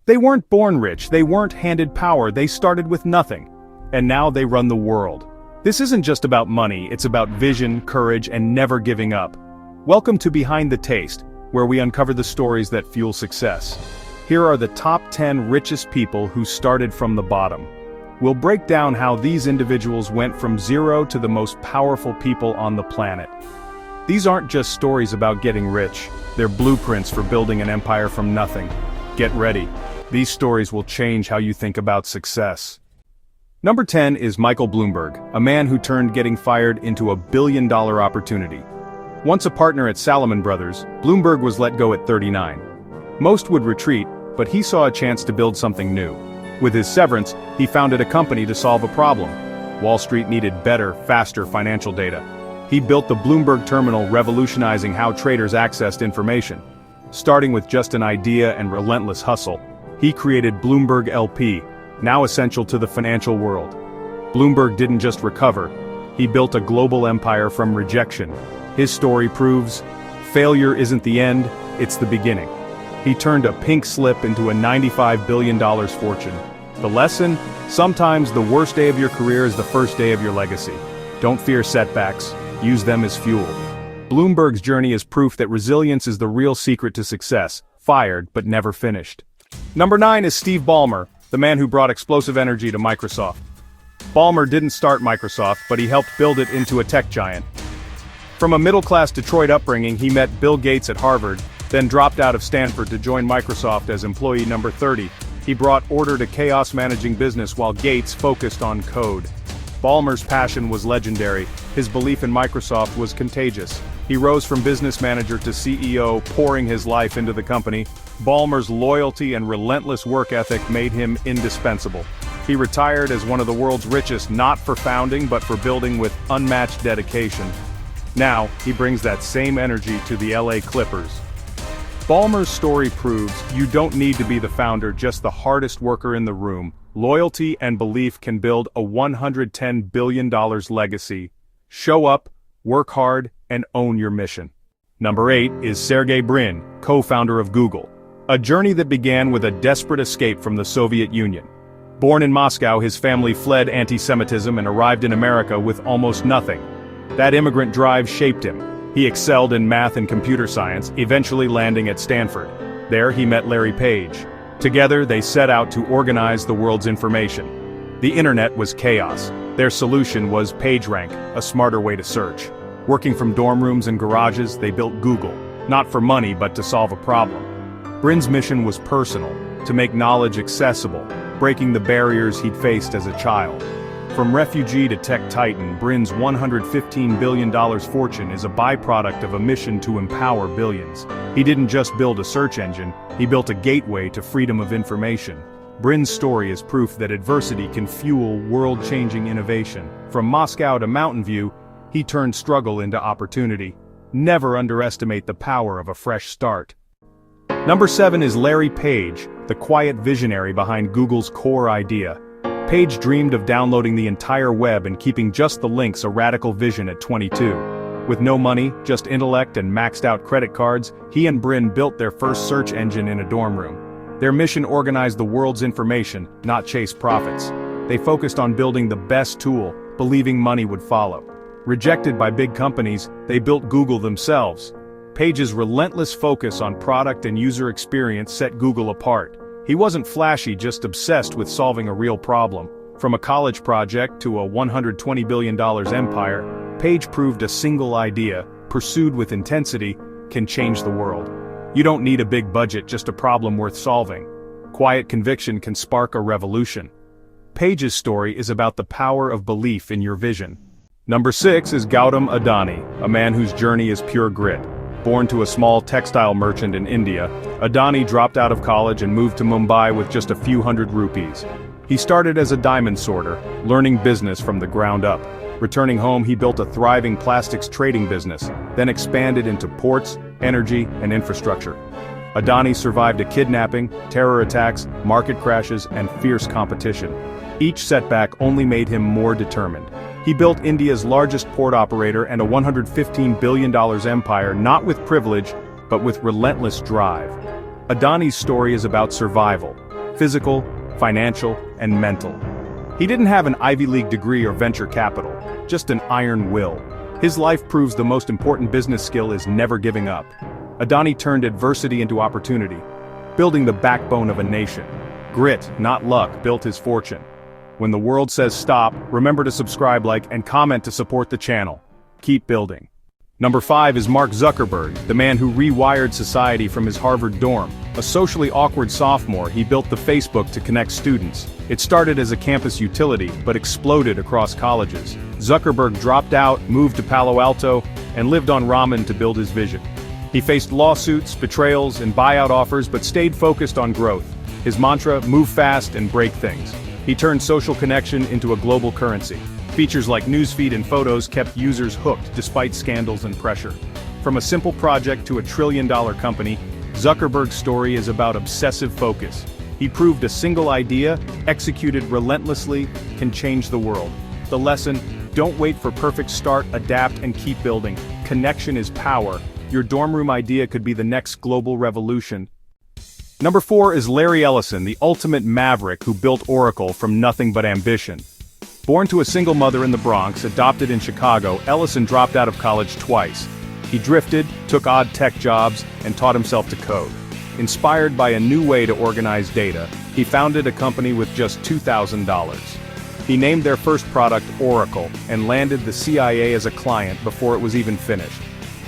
They weren't born rich, they weren't handed power, they started with nothing. And now they run the world. This isn't just about money, it's about vision, courage, and never giving up. Welcome to Behind the Taste, where we uncover the stories that fuel success. Here are the top 10 richest people who started from the bottom. We'll break down how these individuals went from zero to the most powerful people on the planet. These aren't just stories about getting rich, they're blueprints for building an empire from nothing. Get ready. These stories will change how you think about success. Number 10 is Michael Bloomberg, a man who turned getting fired into a billion-dollar opportunity. Once a partner at Salomon Brothers, Bloomberg was let go at 39. Most would retreat, but he saw a chance to build something new. With his severance, he founded a company to solve a problem. Wall Street needed better, faster financial data. He built the Bloomberg terminal, revolutionizing how traders accessed information. Starting with just an idea and relentless hustle, he created Bloomberg LP, now essential to the financial world. Bloomberg didn't just recover, he built a global empire from rejection. His story proves, failure isn't the end, it's the beginning. He turned a pink slip into a $95 billion fortune. The lesson? Sometimes the worst day of your career is the first day of your legacy. Don't fear setbacks, use them as fuel. Bloomberg's journey is proof that resilience is the real secret to success, fired but never finished. Number 9 is Steve Ballmer, the man who brought explosive energy to Microsoft. Ballmer didn't start Microsoft, but he helped build it into a tech giant. From a middle-class Detroit upbringing, he met Bill Gates at Harvard, then dropped out of Stanford to join Microsoft as employee number 30. He brought order to chaos managing business while Gates focused on code. Ballmer's passion was legendary, his belief in Microsoft was contagious. He rose from business manager to CEO, pouring his life into the company. Ballmer's loyalty and relentless work ethic made him indispensable. He retired as one of the world's richest, not for founding but for building with unmatched dedication. Now, he brings that same energy to the LA Clippers. Balmer's story proves you don't need to be the founder, just the hardest worker in the room. Loyalty and belief can build a $110 billion legacy. Show up, work hard, and own your mission. Number 8 is Sergey Brin, co-founder of Google. A journey that began with a desperate escape from the Soviet Union. Born in Moscow, his family fled anti-Semitism and arrived in America with almost nothing. That immigrant drive shaped him. He excelled in math and computer science, eventually landing at Stanford. There he met Larry Page. Together they set out to organize the world's information. The internet was chaos. Their solution was PageRank, a smarter way to search. Working from dorm rooms and garages, they built Google, not for money but to solve a problem. Brin's mission was personal, to make knowledge accessible, breaking the barriers he'd faced as a child. From refugee to tech titan, Brin's $115 billion fortune is a byproduct of a mission to empower billions. He didn't just build a search engine, he built a gateway to freedom of information. Brin's story is proof that adversity can fuel world-changing innovation. From Moscow to Mountain View, he turned struggle into opportunity. Never underestimate the power of a fresh start. Number 7 is Larry Page, the quiet visionary behind Google's core idea. Page dreamed of downloading the entire web and keeping just the links, a radical vision at 22. With no money, just intellect and maxed-out credit cards, he and Brin built their first search engine in a dorm room. Their mission organized the world's information, not chase profits. They focused on building the best tool, believing money would follow. Rejected by big companies, they built Google themselves. Page's relentless focus on product and user experience set Google apart. He wasn't flashy, just obsessed with solving a real problem. From a college project to a $120 billion empire, Page proved a single idea, pursued with intensity, can change the world. You don't need a big budget, just a problem worth solving. Quiet conviction can spark a revolution. Page's story is about the power of belief in your vision. Number 6 is Gautam Adani, a man whose journey is pure grit. Born to a small textile merchant in India, Adani dropped out of college and moved to Mumbai with just a few hundred rupees. He started as a diamond sorter, learning business from the ground up. Returning home, he built a thriving plastics trading business, then expanded into ports, energy, and infrastructure. Adani survived a kidnapping, terror attacks, market crashes, and fierce competition. Each setback only made him more determined. He built India's largest port operator and a $115 billion empire, not with privilege, but with relentless drive. Adani's story is about survival. physical, financial, and mental. He didn't have an Ivy League degree or venture capital, just an iron will. His life proves the most important business skill is never giving up. Adani turned adversity into opportunity, building the backbone of a nation. Grit, not luck, built his fortune. When the world says stop, remember to subscribe, like, and comment to support the channel. Keep building. Number 5 is Mark Zuckerberg, the man who rewired society from his Harvard dorm. A socially awkward sophomore, he built the Facebook to connect students. It started as a campus utility, but exploded across colleges. Zuckerberg dropped out, moved to Palo Alto, and lived on ramen to build his vision. He faced lawsuits, betrayals, and buyout offers, but stayed focused on growth. His mantra, move fast and break things. He turned social connection into a global currency. Features like newsfeed and photos kept users hooked despite scandals and pressure. From a simple project to a trillion-dollar company, Zuckerberg's story is about obsessive focus. He proved a single idea, executed relentlessly, can change the world. The lesson, don't wait for perfect start, adapt and keep building. Connection is power. Your dorm room idea could be the next global revolution. Number 4 is Larry Ellison, the ultimate maverick who built Oracle from nothing but ambition. Born to a single mother in the Bronx, adopted in Chicago, Ellison dropped out of college twice. He drifted, took odd tech jobs, and taught himself to code. Inspired by a new way to organize data, he founded a company with just $2,000. He named their first product Oracle, and landed the CIA as a client before it was even finished.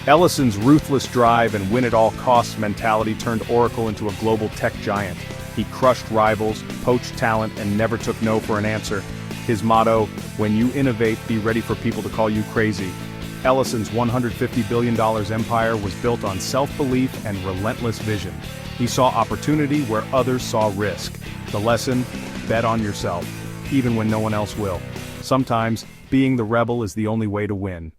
Ellison's ruthless drive and win-at-all-costs mentality turned Oracle into a global tech giant. He crushed rivals, poached talent, and never took no for an answer. His motto, when you innovate, be ready for people to call you crazy. Ellison's $150 billion empire was built on self-belief and relentless vision. He saw opportunity where others saw risk. The lesson, bet on yourself, even when no one else will. Sometimes, being the rebel is the only way to win.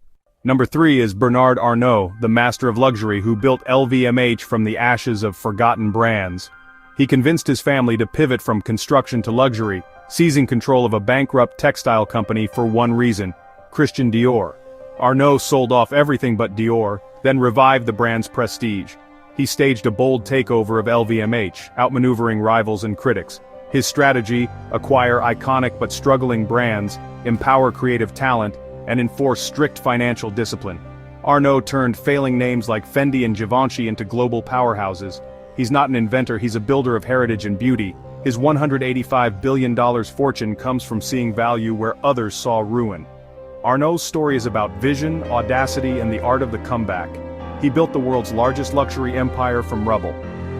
Number 3 is Bernard Arnault, the master of luxury who built LVMH from the ashes of forgotten brands. He convinced his family to pivot from construction to luxury, seizing control of a bankrupt textile company for one reason: Christian Dior. Arnault sold off everything but Dior, then revived the brand's prestige. He staged a bold takeover of LVMH, outmaneuvering rivals and critics. His strategy, acquire iconic but struggling brands, empower creative talent, and enforce strict financial discipline. Arnault turned failing names like Fendi and Givenchy into global powerhouses. He's not an inventor, he's a builder of heritage and beauty. His $185 billion fortune comes from seeing value where others saw ruin. Arnault's story is about vision, audacity, and the art of the comeback. He built the world's largest luxury empire from rubble.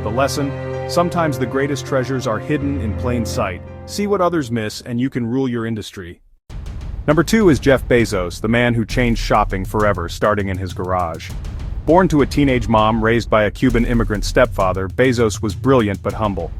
The lesson? Sometimes the greatest treasures are hidden in plain sight. See what others miss and you can rule your industry. Number 2 is Jeff Bezos, the man who changed shopping forever, starting in his garage. Born to a teenage mom raised by a Cuban immigrant stepfather, Bezos was brilliant but humble.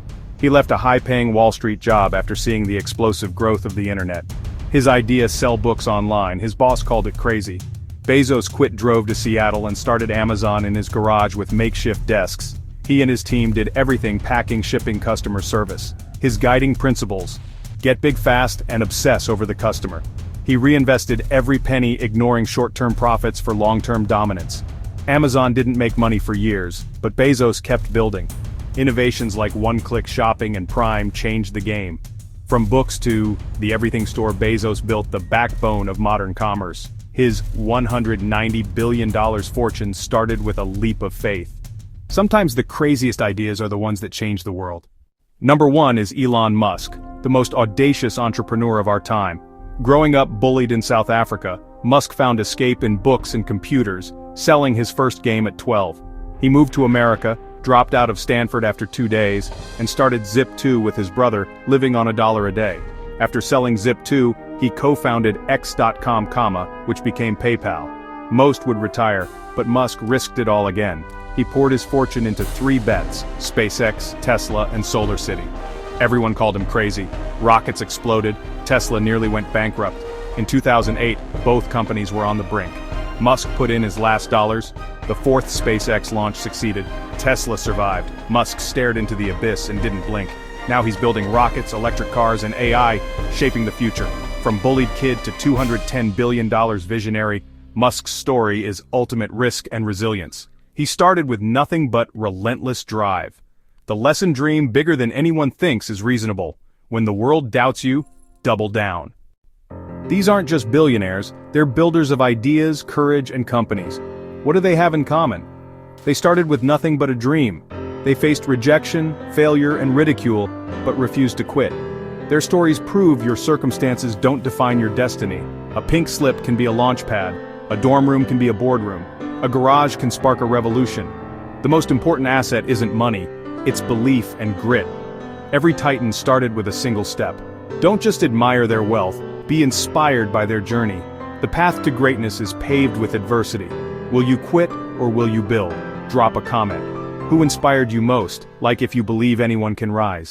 He left a high-paying Wall Street job after seeing the explosive growth of the internet. His idea, sell books online, his boss called it crazy. Bezos quit, drove to Seattle, and started Amazon in his garage with makeshift desks. He and his team did everything: packing, shipping, customer service. His guiding principles: get big fast and obsess over the customer. He reinvested every penny, ignoring short-term profits for long-term dominance. Amazon didn't make money for years, but Bezos kept building. Innovations like one-click shopping and Prime changed the game. From books to the everything store, Bezos built the backbone of modern commerce. His $190 billion fortune started with a leap of faith. Sometimes the craziest ideas are the ones that change the world. Number 1 is Elon Musk, the most audacious entrepreneur of our time. Growing up bullied in South Africa, Musk found escape in books and computers, selling his first game at 12. He moved to America, dropped out of Stanford after 2 days, and started Zip2 with his brother, living on $1 a day. After selling Zip2, he co-founded X.com, which became PayPal. Most would retire, but Musk risked it all again. He poured his fortune into 3 bets: SpaceX, Tesla, and SolarCity. Everyone called him crazy. Rockets exploded, Tesla nearly went bankrupt. In 2008, both companies were on the brink. Musk put in his last dollars. The 4th SpaceX launch succeeded. Tesla survived. Musk stared into the abyss and didn't blink. Now he's building rockets, electric cars, and AI, shaping the future. From bullied kid to $210 billion visionary, Musk's story is ultimate risk and resilience. He started with nothing but relentless drive. The lesson: dream bigger than anyone thinks is reasonable. When the world doubts you, double down. These aren't just billionaires, they're builders of ideas, courage, and companies. What do they have in common? They started with nothing but a dream. They faced rejection, failure, and ridicule, but refused to quit. Their stories prove your circumstances don't define your destiny. A pink slip can be a launch pad. A dorm room can be a boardroom. A garage can spark a revolution. The most important asset isn't money, it's belief and grit. Every titan started with a single step. Don't just admire their wealth, be inspired by their journey. The path to greatness is paved with adversity. Will you quit or will you build? Drop a comment. Who inspired you most? Like if you believe anyone can rise.